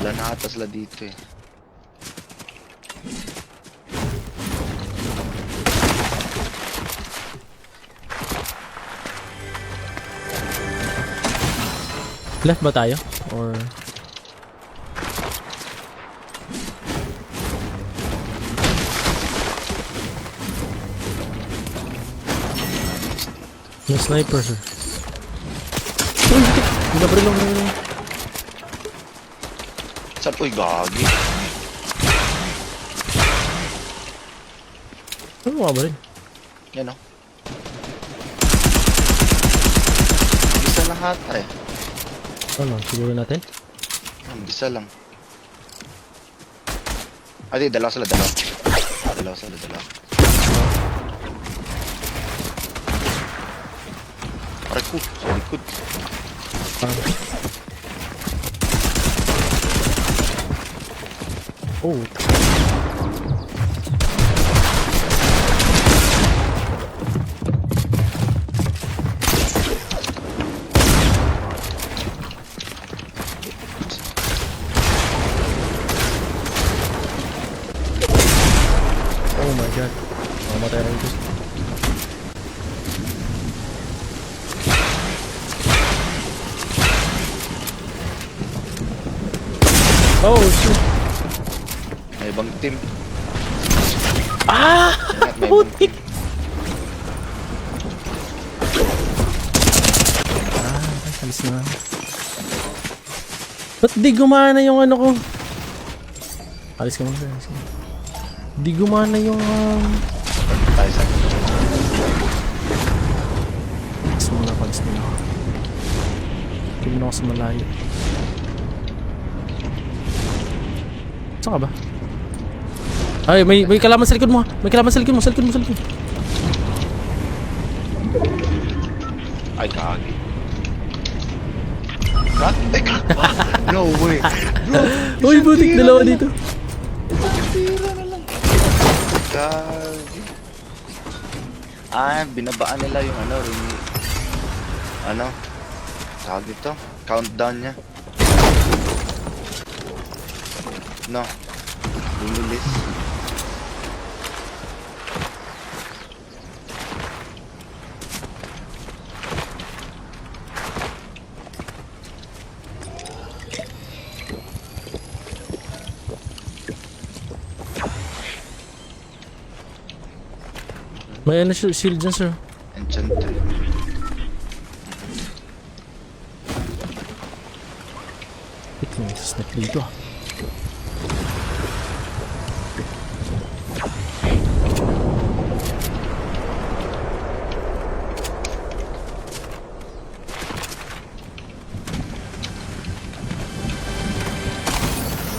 Wala na ata sila dito eh. Left ba tayo? Or... May sniper, sir. Uy, nabaril lang. Saan? Uy, gagi. Ano mga baril? Yan o. Isa lang hata eh. Ano, siguro natin? Isa lang. Di, dalawa sila. Dalawa. Aray ko, sa likod. Oh. Oh my god. Mamatay rin ito. Oh shit. May ibang team. Ah! Ingat, may ibang team. Alis na. Ba't di gumana yung ano ko? Alis ka muna, alis ka muna. Di gumana yung Tayo sa Pags muna ako. Tingin ako sa malayo. Saan ka ba? Ay, may kalaman sa likod mo. May kalaman sa likod mo. Ay, gagi. Crack ba? No way. Bro, Uy, butik dalawa dito. tira na lang. Gagi. Binabaan nila yung tawag dito? Countdown niya. No. Lumilis. May ano shield dyan, sir. Enchanted. Wait, may snap dito ah.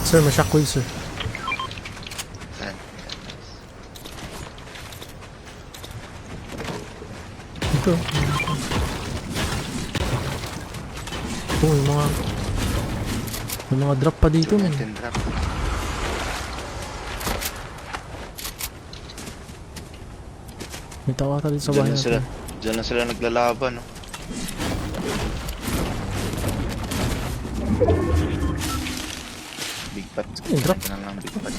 Sir, may shockwave, sir. Saan? Dito. Oh, may mga drop pa dito, man. Tin drop. May tawa ata dito sa bahay natin. Diyan lang sila naglalaban, no? Big pot. Yung drop. Ito na lang big pot.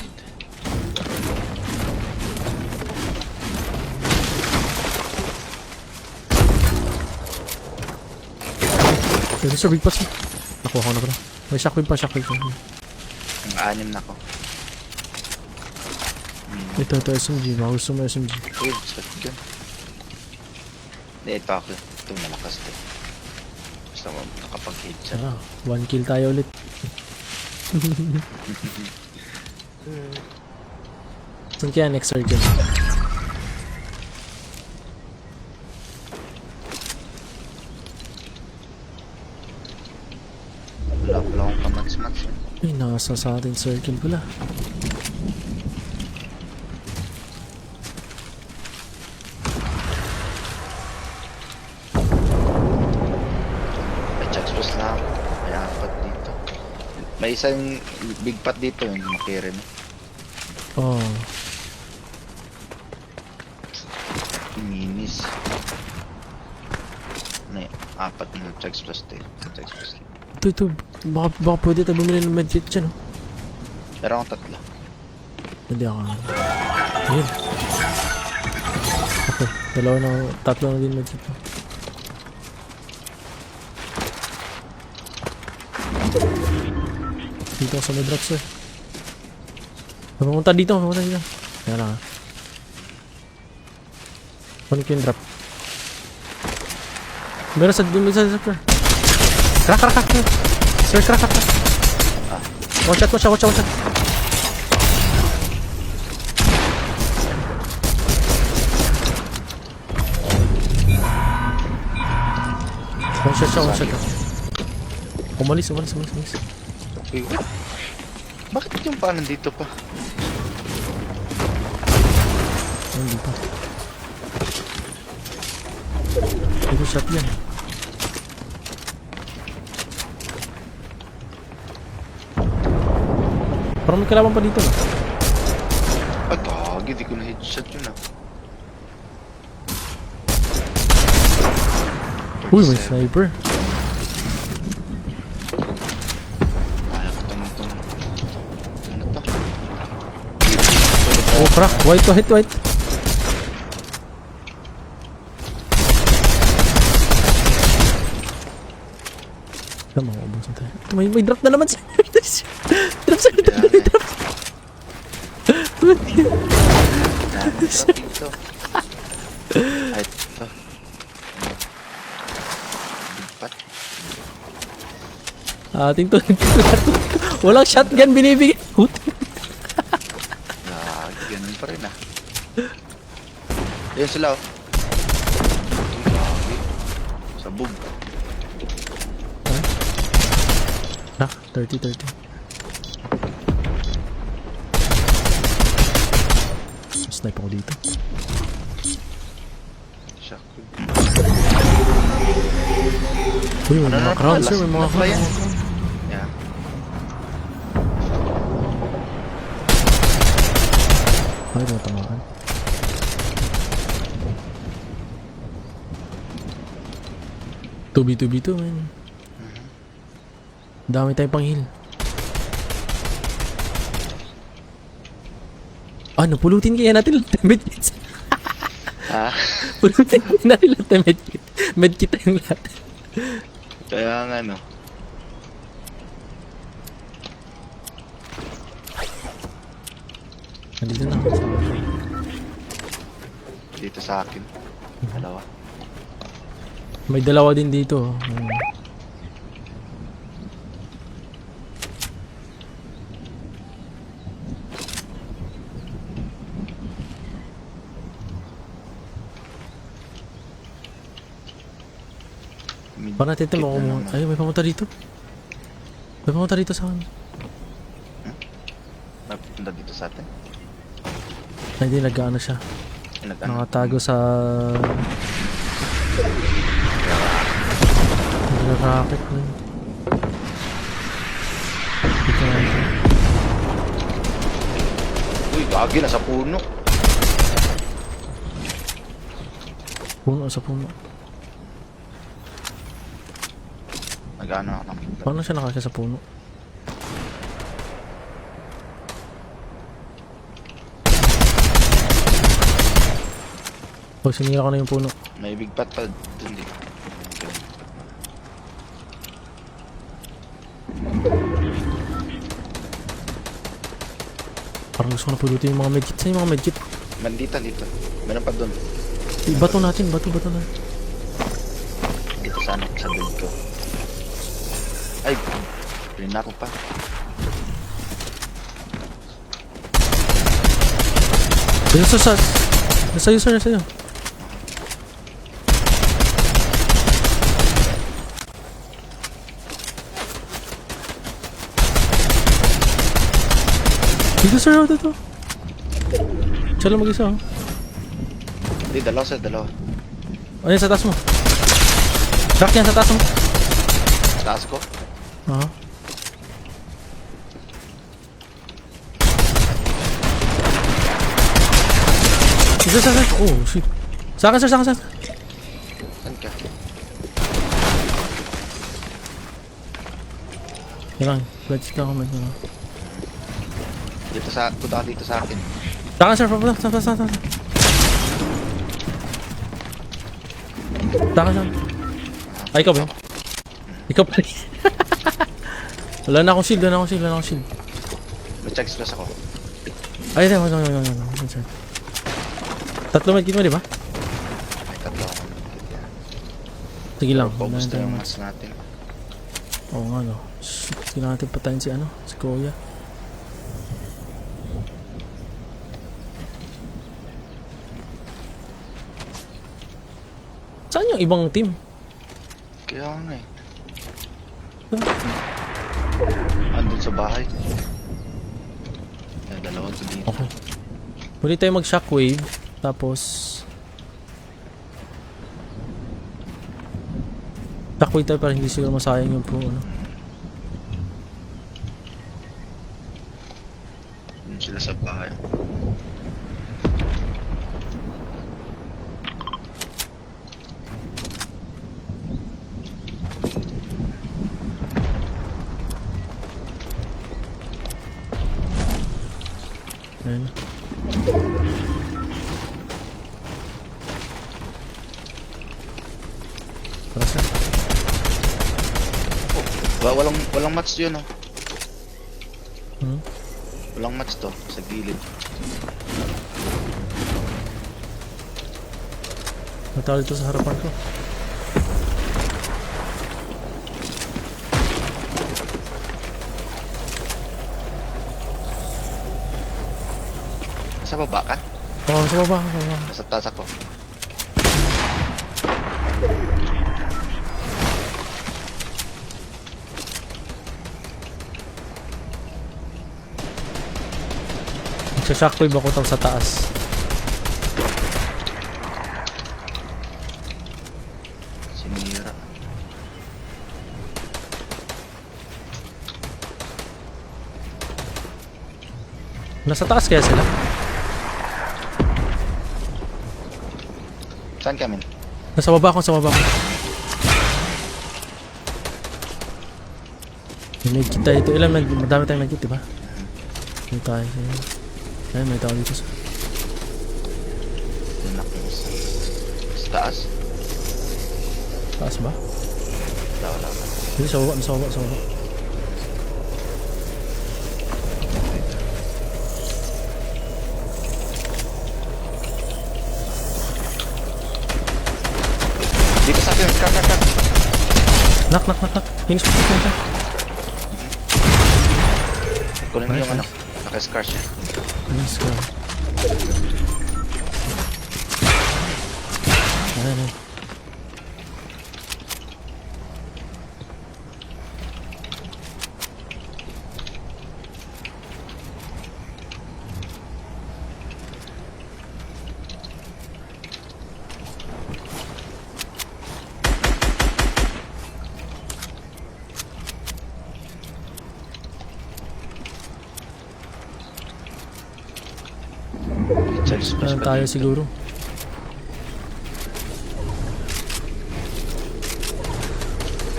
Dito, sir, big pots. Nakuha ko na pala. May shockwave pa. Ang anim na ko. Ito, SMG. Magusto mo SMG. Uy, shotgun. Hindi, ito ako. Ito malakas to. Basta mo nakapag-headshot. Ah, 1 kill tayo ulit. Saan kaya next circle? Wala akong kamats-mats. Ay, nasa sa ating circle pala. May checkpost na ako. May apat dito. May isang big pot dito yung makiri mo. Oh. Minis. May apat na checkpost dito. Checkpost dito. Ito. Baka pwede tayo bumili ng medkit dyan, oh. Meron akong tatlo. Hindi ako. Ayun. Okay. Tatlo na din medkit. Dito ako sa may drops, eh. Pumunta dito. Kaya lang, ah. Kunin ko yung drop. Meron sa drop, sir. Crack. Sir, crack. Watch out. One shot. Umalis. Uy, what? Bakit yung pa nandito pa? Hindi pa. Ito shot yan. Parang may kalaban pa dito, no? Ay, kagi, di ko na headshot yun ah. Uy, may sniper. Ayaw ko itong... Ano to? Oh, crack. White. Tama, maubusan tayo. Ito, may drop na naman sa'yo. Drop. Dami drop dito. Ay, ito. Bigpat. Ating to. Walang shotgun binibigay. Ganun pa rin ah. Ayun sila oh. Grabe. Sabog. Ah, 30. Snipe ako dito. Shotgun. Uy, may mga crowd, sir. May mga crowd. Yeah. Ay, matamaan. Tubi to, man. Dami tayong pang heal. Napulutin kaya natin lahat ng medkits. Ha? Pulutin kaya natin lahat ng medkit. Medkit tayong lahat. Kaya nga no. Nandito na. Dito sa akin. Dalawa. May dalawa din dito. Parang natin ito makumunta. Ay, may pumunta dito. May pumunta dito sa akin. Napunta dito sa atin. Ay, hindi, nag-ano siya. Nakatago sa... Nag-rocket man. Dito na ito. Uy, gagi na sa puno. Puno sa puno. Nag-ano ako. Paano siya nakasya sa puno? Oh, sinira ko na yung puno. May big pat pa dun dito. Parang gusto ko na pulutin yung mga medkit. Saan yung mga medkit? Dito. Meron pa dun. Bato natin. Dito sa build ko. Ay, rin ako pa. Nasa'yo, sir, nasa'yo. Dito, sir, dito. Siya lang mag-isa, oh. Hindi, dalawa sir, dalawa. Ano yan sa taas mo? Crack yan sa taas mo. Taas ko? Oo. Isa. Oh, shit. Sa akin, sir. Saan ka? Kailangan, medkit ako, medkit ako. Punta ka dito sa akin. Saka sir, papunta, saka. Saka sir. Ay, ikaw ba yun? Ikaw pa rin. Wala na akong shield. May checks plus ako. Ay, no. Tatlo medkit mo, di ba? May tatlo ako. Sige lang. Paubos na yung match natin. Oo nga, no. Shit, hindi natin patayin si Kuya. Saan yung ibang team? Kaya nga eh. Andun sa bahay. May dalawa to dito. Okay. Muli tayo mag-shockwave. Tapos... shockwave tayo para hindi siguro masayang yung pro, ano. Andun sila sa bahay. Ayun. Tara sir. Walang match yun oh. Hmm? Walang match to sa gilid. Natalo dito sa harapan ko. Sa baba ka? Oo, sa baba. Nasa taas ako. Nagsa-shockwave ako sa taas. Sinira. Nasa taas kaya sila? Saan kami? Nasa baba ko. May medkit tayo ito. Madami tayong medkit, diba? May tayo. Ayun, may tao dito sa... Sa taas? Taas ba? Wala. Hindi, sa baba. Dito sa akin, cut. Knock. Finish mo. Kunin mo Nice, yung ano, nice. naka-scar siya. Let's go. Ayun. Checks plus Meron tayo siguro.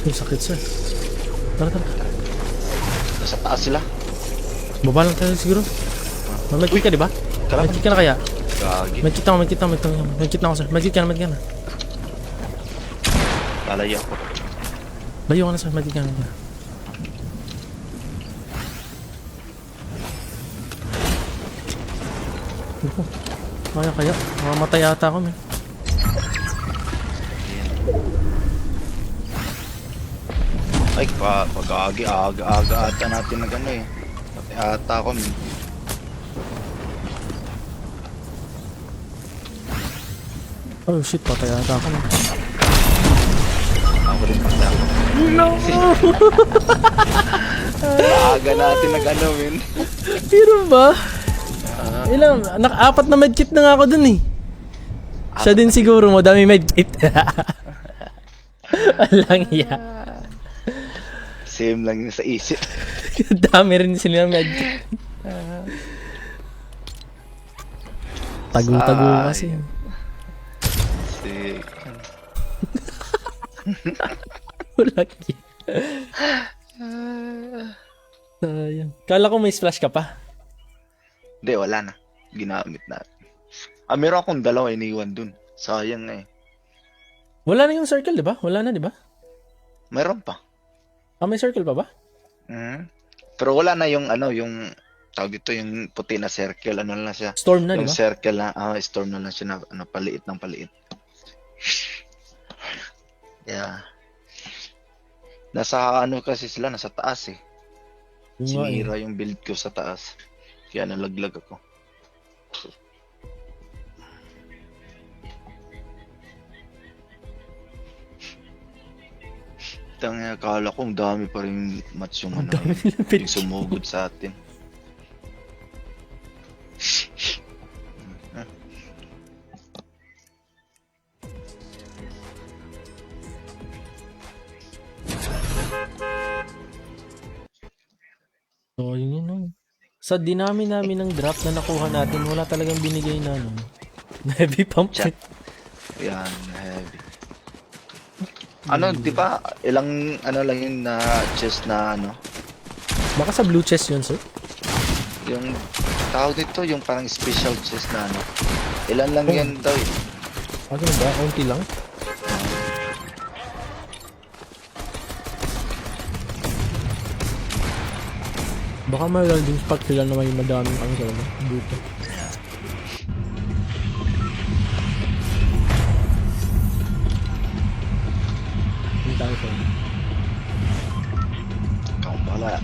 Uy, sakit sir. Tara. Nasa taas sila. Baba lang tayo siguro. Medkit ka, diba? Kalaban. Medkit ka na kaya? Gagi. Medkit na ako sir. Medkit ka na. Lalayo ako. Layo ka na sir. Medkit ka na. Kaya. Mamamatay ata ako, man. Ay, aga ata natin na gano'n eh. Pati ata ako. Oh shit, patay ata ako, man. Ako rin pati ako. No! Aga natin na gano'n, min. Pero ba? Apat na medkit na nga ako dun eh. Siya din siguro, madami medkit. Walang iya. Same lang yun sa isip. Dami rin sila medkit. Tago-tago kasi. Sick. Walang iya. Sayang. Kala ko may splash ka pa. Hindi, wala na. Ginamit na. Meron akong dalawa iniwan dun. Sayang na eh. Wala na yung circle, di ba? Wala na, di ba? Meron pa. May circle pa ba? Mhm. Pero wala na yung yung tawag dito yung puti na circle. Ano lang siya? Storm na, di Yung ba? circle na, storm na lang siya na paliit ng paliit. Yeah. Nasa kasi sila, nasa taas eh. Yung nga eh. Sinira yung build ko sa taas. Kaya nalaglag ako. Tangina, akala ko ang dami pa rin match yung Ang dami nilang yung sumugod sa atin. So, yun. Sa dinami namin ng drop na nakuha natin, wala talagang binigay na na heavy pump. Chat. Yan, heavy. Di ba, ilang lang yun na chest na Baka sa blue chest yun, sir. yung tawag dito, yung parang special chest na ilan lang yan daw eh. Ano ba? Kaunti lang? Baka may landing spot sila na may madaming dito. Hindi tayo sir. Ikaw pala.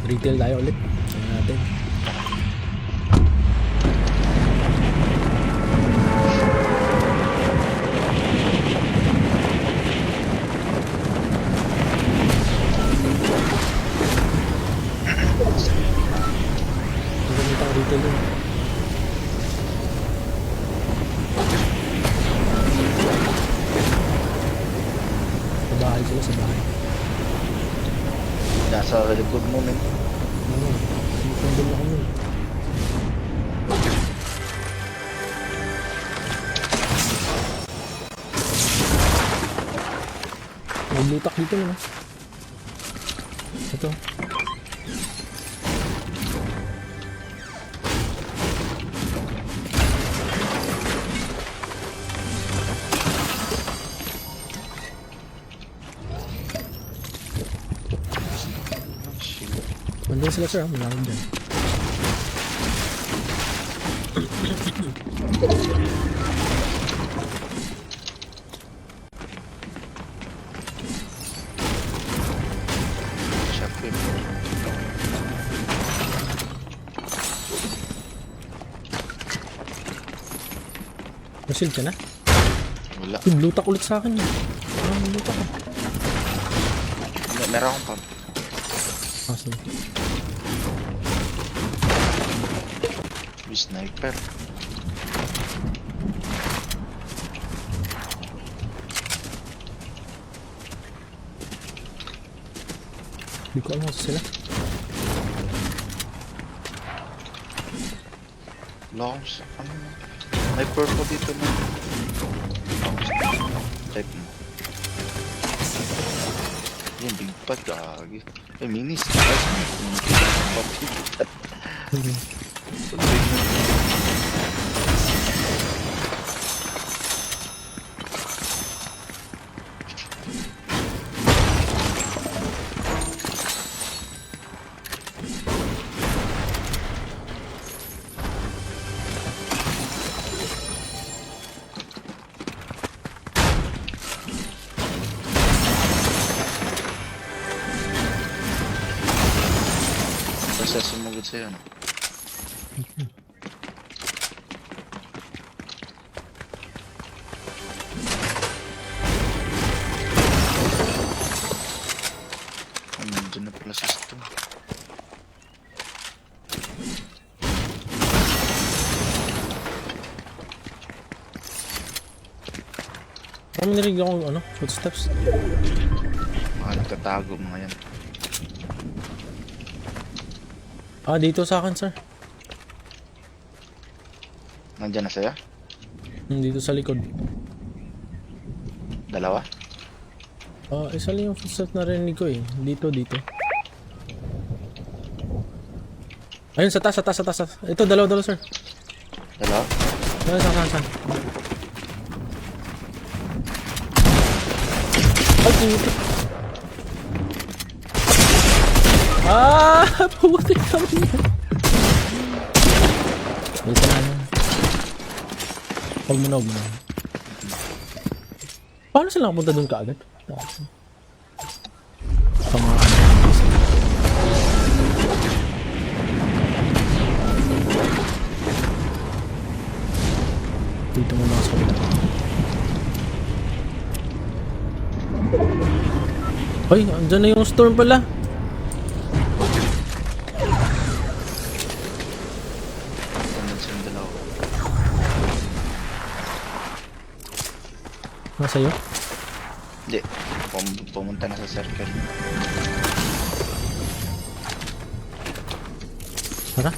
Retail tayo ulit. Tingnan natin. Maganda ang retail yun. Sa bahay sila, sa bahay. Nasa likod mo men. Sumutundol ako nun. May lutak dito naman. Ito. Nandun sila sir, malawag dyan. Syempre. Nasil ka na? Wala. Yung lutak ulit sa akin yun. Lutak ka. Meron akong pump. Sige. May sniper. Hindi ko alam kung sila. Longs. May purple dito na. Type mo. Yan, big bad gagi. Minis. Basta sumugod sa'yo, no? Nandiyan na pala sa stone. Parang narinig akong footsteps. Mga nagtatago mga yan. Dito sa akin sir. Nandiyan na sa'yo? Dito sa likod. Dalawa? Isa lang yung footstep na rinig ko eh. Dito. Ayun, sa taas. Ito, dalawa, sir. Dalawa? Ayun, saan? Ay, putik. Putik kami yan. Dito na yan. Huwag mo na. Paano sila punta doon kaagad? Pamaan. Dito mo na sa kapila. Ay, andyan na yung storm pala. Nandun silang dalawa. Nasa'yo? Hindi. Pumunta na sa circle. Tara.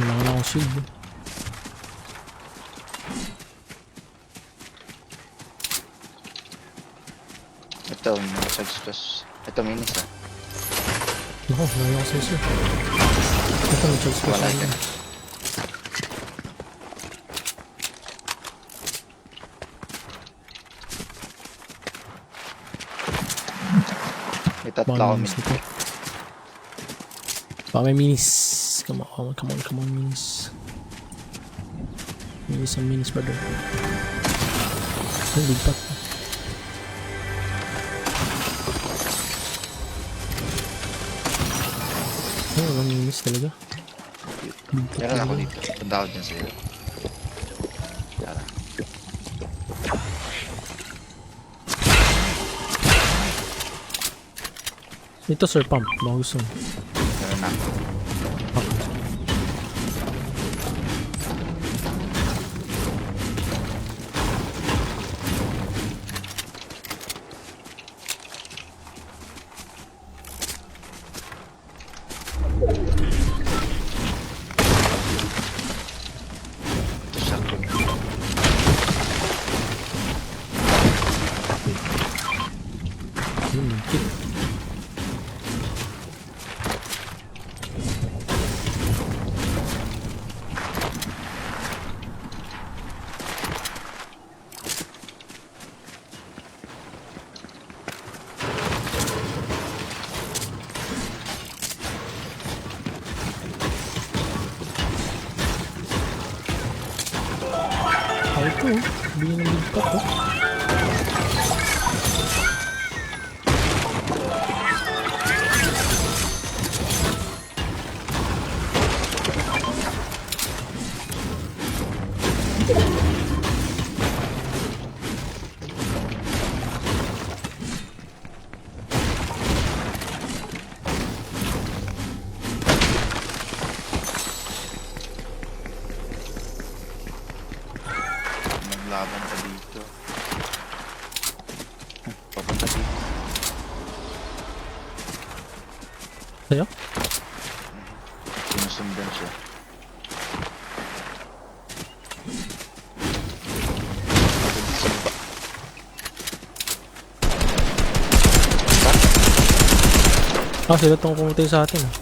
Wala na akong shield. Ito, mga sagstos. Ito, minis ah. Ako, wala akong sensor. Ito, may charge ko Wala sa ka. akin. May tatlo Baka ako minis nito. Baka may minis. Come on, minis. Minis, brother. Ay, ligpat. Ay, walang minis talaga. Meron ako dito. Punta ako dyan sa'yo. Tara. Ito, sir, pump. Baka gusto mo. Meron na ako. Ito siya. Yun, kit. Ito, bigyan ng ligpat oh. Naglaban ka dito. Papunta dito. Sa'yo? Sinusundan siya. Sila itong kumunti sa atin ah.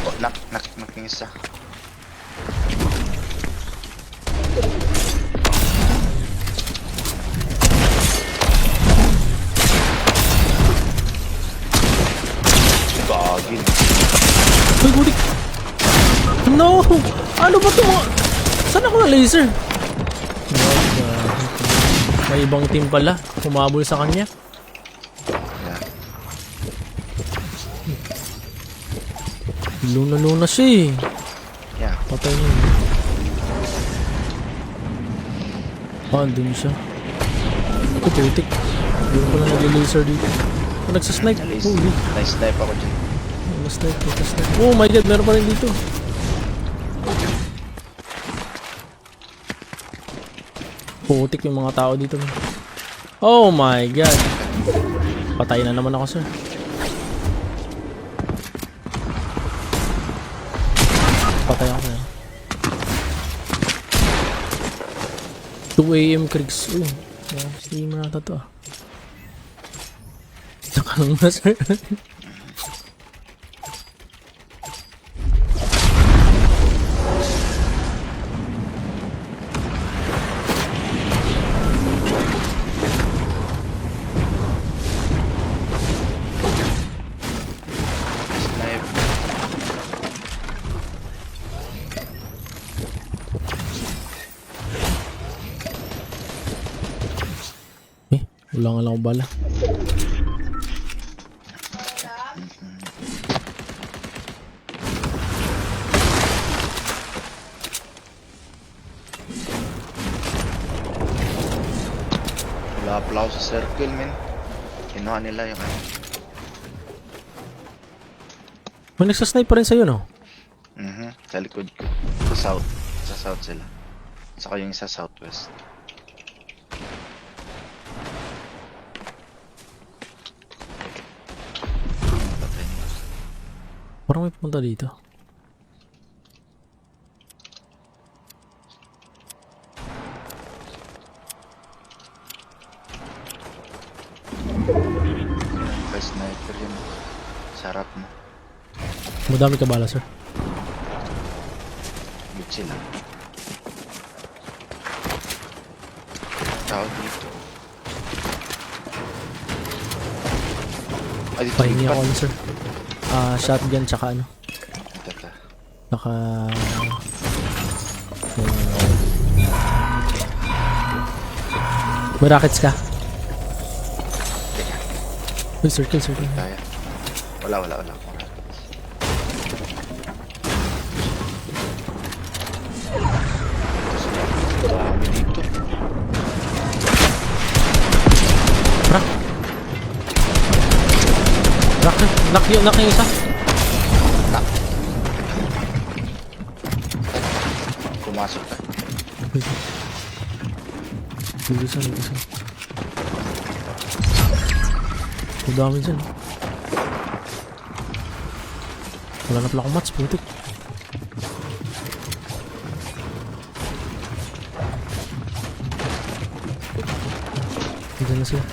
Oh, nakingisa. Gagin. Uy, budik! No! Ano ba ito mga... Saan ako na laser? May ibang team pala. Humabol sa kanya. Yeah. Luna siya eh. Yeah. Patay niya. Andun siya. Ito, putik. Hindi ko pala nag-laser dito. Nagsasnipe. Holy. Nice-snipe ako dyan. Nag-snipe. Oh my god, meron pa rin dito. Putik yung mga tao dito. Oh my god. Patay na naman ako, sir. Patay ako, sir. 2 AM Kriegs. Uy, streamer nata to ah. Tsaka lang na, sir. Snipe. Wala nga lang ako bala. Wala pala ako sa circle, men. Kinuha nila yung ano. May nagsasnipe pa rin sa'yo, no? Sa likod ko. Sa south. Sa south sila. Saka yung sa southwest. Patay na. Parang may pumunta dito. Kay sniper yun. Sarap mo. Madami ka bala, sir. Good sila. Tao dito. Ay, dito Pahingi lipat. ako, sir. Shotgun tsaka ano. Tata. Naka... May rockets ka? Teka. Uy, circle. Kaya. Wala. Dami dito. Rock! Knock yung isa. Pumasok ka. Bilisan. Ang dami dyan. Wala na pala akong mats, putik. Diyan na sila.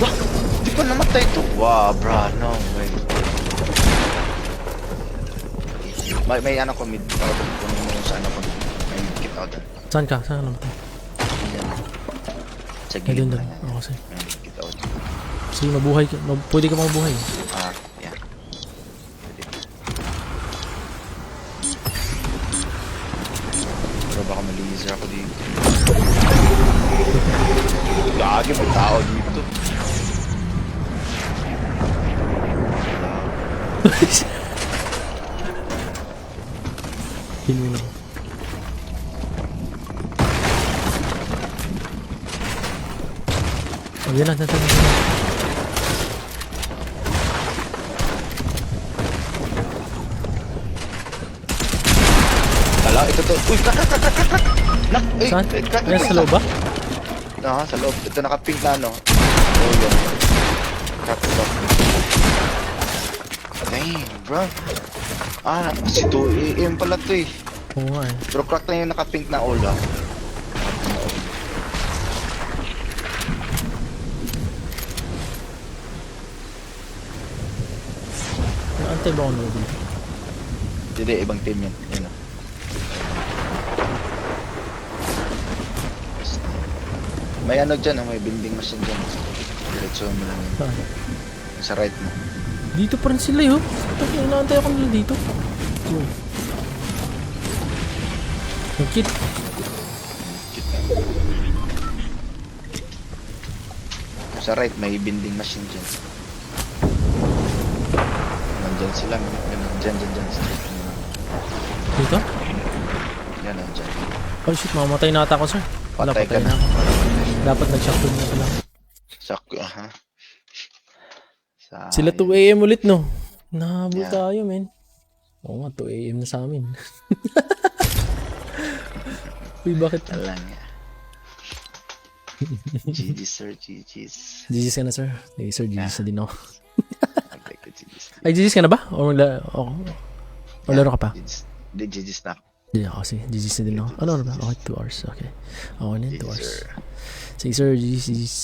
What? Di pa namatay to. Wow, bro. No way. May ano ko mid. Kung sa ano ko. May kit out. Saan ka? Saan ka namatay? Yan. Sa Ay, gilid doon. na yan. Oo, sige. May kit out. Sige, mabuhay ka. Pwede ka mabuhay. Yeah. Pero baka ma-laser ako dito. Gagi, may tao dito. Heal mo lang. Oh, yan na. Kala, ito to. Uy, krak. Nak, Saan? krak. Yan sa loob ba? Sa loob. Ito naka-pink na ano. Oh, yun. Krak ito. Damn, bro. Si 2 AM pala to eh. Oo nga eh. Pero crack na yung naka-pink na Ola. Naantay ba ako na dito? Hindi, ibang team yun. Yun o. May ano dyan, may building machine dyan. Diretso mo lang yun. Saan? Sa right mo. Dito pa rin sila yun. Naantay ako nila dito. Yun. Yung kit. Sa right, may building machine dyan. Nandyan sila. Dyan. Straight. Dito? Yan, nandyan. Oh shit, mamatay na ata ako, sir. Wala, Patay ka patay na ako. Dapat nag-shotgun na pala. Sa Sakto, aha. Sila 2 Sayang. AM ulit, no? Nahabol Yeah. tayo, men. Oo nga, 2 AM na sa amin. Uy, bakit? Alam niya. GG sir, GG's. GG's ka na, sir. Hey, sir, GG's na din ako. I'd like to GG's. Ay, GG's ka na ba? O laro ka pa? GG's na. Hindi ako kasi. GG's na din ako. Ano ba? Okay, 2 hours. Okay. Okay na 2 GG's hours. sir. Sige, sir. GG's.